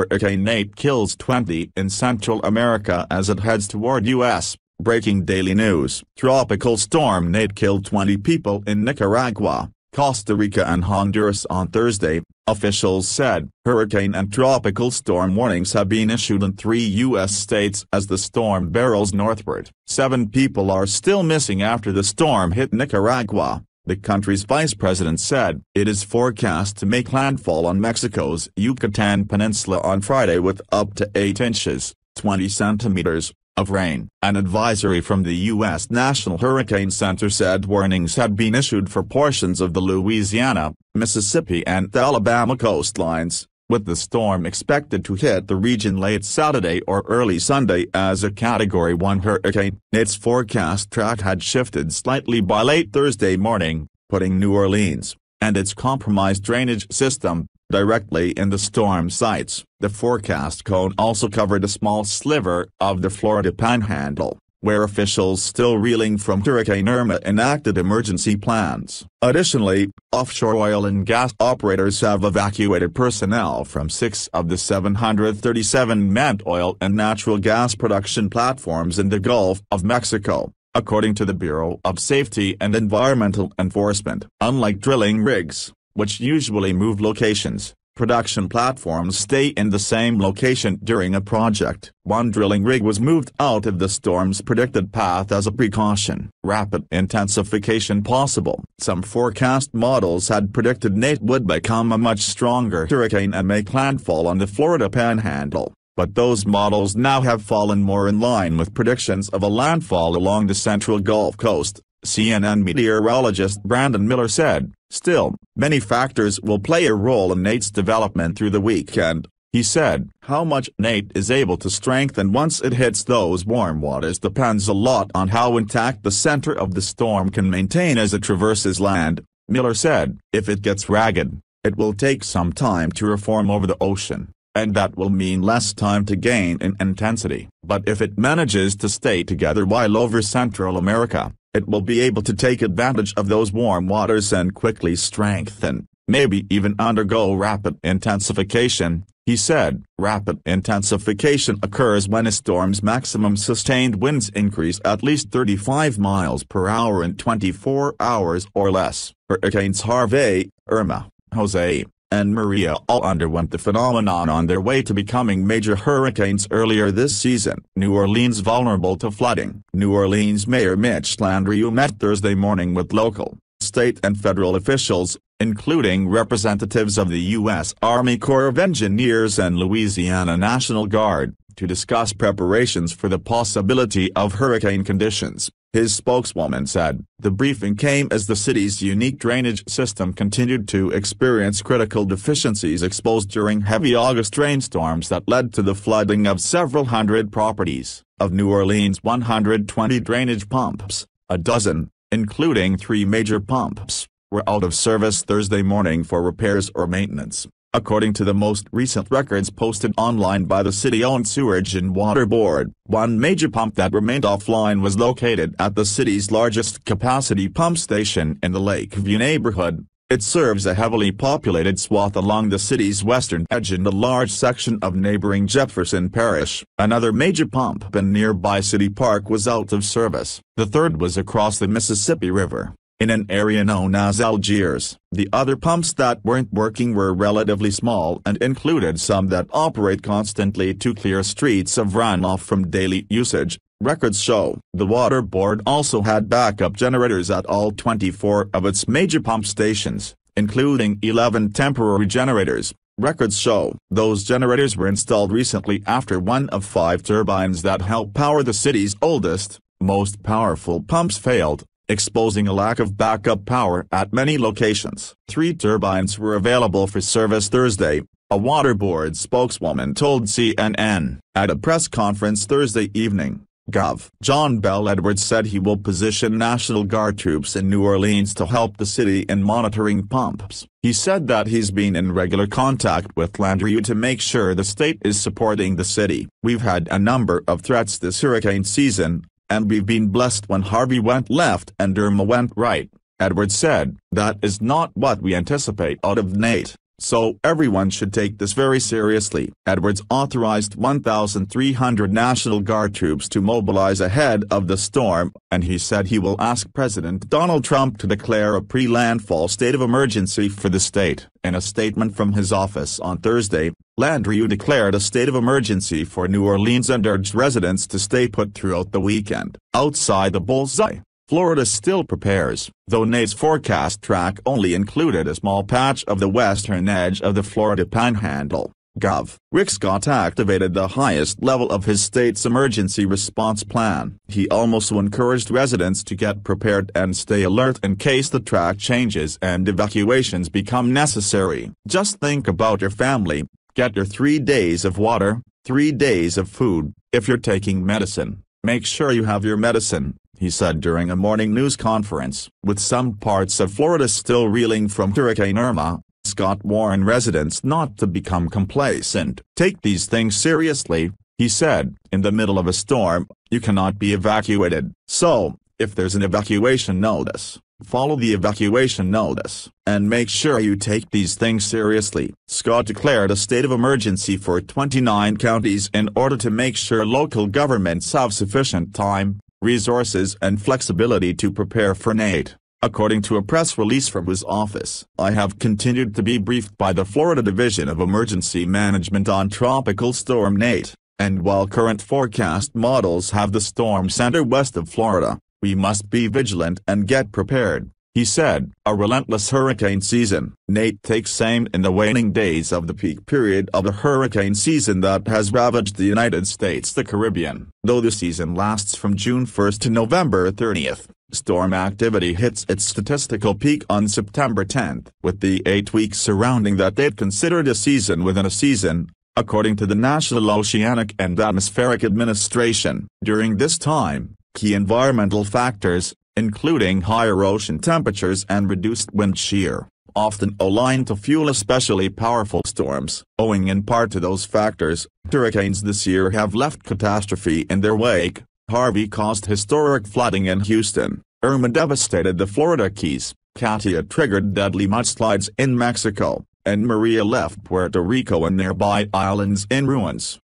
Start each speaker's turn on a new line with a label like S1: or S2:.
S1: Hurricane Nate kills 20 in Central America as it heads toward U.S. Breaking daily news. Tropical storm Nate killed 20 people in Nicaragua, Costa Rica and Honduras on Thursday, officials said. Hurricane and tropical storm warnings have been issued in 3 U.S. states as the storm barrels northward. 7 people are still missing after the storm hit Nicaragua, the country's vice president said. It is forecast to make landfall on Mexico's Yucatan Peninsula on Friday with up to 8 inches, 20 centimeters, of rain. An advisory from the U.S. National Hurricane Center said warnings had been issued for portions of the Louisiana, Mississippi and Alabama coastlines, with the storm expected to hit the region late Saturday or early Sunday as a Category 1 hurricane. Its forecast track had shifted slightly by late Thursday morning, putting New Orleans, and its compromised drainage system, directly in the storm sights. The forecast cone also covered a small sliver of the Florida Panhandle, where officials still reeling from Hurricane Irma enacted emergency plans. Additionally, offshore oil and gas operators have evacuated personnel from 6 of the 737 manned oil and natural gas production platforms in the Gulf of Mexico, according to the Bureau of Safety and Environmental Enforcement. Unlike drilling rigs, which usually move locations, production platforms stay in the same location during a project. One drilling rig was moved out of the storm's predicted path as a precaution. Rapid intensification possible. Some forecast models had predicted Nate would become a much stronger hurricane and make landfall on the Florida Panhandle, but those models now have fallen more in line with predictions of a landfall along the central Gulf Coast, CNN meteorologist Brandon Miller said. Still, many factors will play a role in Nate's development through the weekend, he said. How much Nate is able to strengthen once it hits those warm waters depends a lot on how intact the center of the storm can maintain as it traverses land, Miller said. If it gets ragged, it will take some time to reform over the ocean, and that will mean less time to gain in intensity. But if it manages to stay together while over Central America, it will be able to take advantage of those warm waters and quickly strengthen, maybe even undergo rapid intensification, he said. Rapid intensification occurs when a storm's maximum sustained winds increase at least 35 miles per hour in 24 hours or less. Hurricanes Harvey, Irma, Jose, and Maria all underwent the phenomenon on their way to becoming major hurricanes earlier this season. New Orleans vulnerable to flooding. New Orleans Mayor Mitch Landrieu met Thursday morning with local, state and federal officials, including representatives of the U.S. Army Corps of Engineers and Louisiana National Guard, to discuss preparations for the possibility of hurricane conditions. His spokeswoman said. The briefing came as the city's unique drainage system continued to experience critical deficiencies exposed during heavy August rainstorms that led to the flooding of several hundred properties. Of New Orleans' 120 drainage pumps, a dozen, including 3 major pumps, were out of service Thursday morning for repairs or maintenance, according to the most recent records posted online by the city-owned Sewerage and Water Board. One major pump that remained offline was located at the city's largest capacity pump station in the Lakeview neighborhood. It serves a heavily populated swath along the city's western edge and a large section of neighboring Jefferson Parish. Another major pump in nearby City Park was out of service. The third was across the Mississippi River, in an area known as Algiers. The other pumps that weren't working were relatively small and included some that operate constantly to clear streets of runoff from daily usage, records show. The Water Board also had backup generators at all 24 of its major pump stations, including 11 temporary generators, records show. Those generators were installed recently after one of 5 turbines that help power the city's oldest, most powerful pumps failed, exposing a lack of backup power at many locations. 3 turbines were available for service Thursday, a Water Board spokeswoman told CNN. At a press conference Thursday evening, Gov. John Bell Edwards said he will position National Guard troops in New Orleans to help the city in monitoring pumps. He said that he's been in regular contact with Landrieu to make sure the state is supporting the city. We've had a number of threats this hurricane season, and we've been blessed when Harvey went left and Irma went right, Edwards said. That is not what we anticipate out of Nate, so everyone should take this very seriously. Edwards authorized 1,300 National Guard troops to mobilize ahead of the storm, and he said he will ask President Donald Trump to declare a pre-landfall state of emergency for the state. In a statement from his office on Thursday, Landrieu declared a state of emergency for New Orleans and urged residents to stay put throughout the weekend. Outside the bullseye, Florida still prepares, though NATE's forecast track only included a small patch of the western edge of the Florida Panhandle. Gov. Rick Scott activated the highest level of his state's emergency response plan. He also encouraged residents to get prepared and stay alert in case the track changes and evacuations become necessary. Just think about your family. Get your 3 days of water, 3 days of food. If you're taking medicine, make sure you have your medicine, he said during a morning news conference. With some parts of Florida still reeling from Hurricane Irma, Scott warned residents not to become complacent. Take these things seriously, he said. In the middle of a storm, you cannot be evacuated. So, if there's an evacuation notice, follow the evacuation notice, and make sure you take these things seriously. Scott declared a state of emergency for 29 counties in order to make sure local governments have sufficient time, resources and flexibility to prepare for NATE. According to a press release from his office, I have continued to be briefed by the Florida Division of Emergency Management on Tropical Storm Nate, and while current forecast models have the storm center west of Florida, we must be vigilant and get prepared, he said. A relentless hurricane season. Nate takes aim in the waning days of the peak period of the hurricane season that has ravaged the United States, the Caribbean. Though the season lasts from June 1 to November 30. Storm activity hits its statistical peak on September 10, with the 8 weeks surrounding that date considered a season within a season, according to the National Oceanic and Atmospheric Administration. During this time, key environmental factors, including higher ocean temperatures and reduced wind shear, often align to fuel especially powerful storms. Owing in part to those factors, hurricanes this year have left catastrophe in their wake. Harvey caused historic flooding in Houston, Irma devastated the Florida Keys, Katia triggered deadly mudslides in Mexico, and Maria left Puerto Rico and nearby islands in ruins.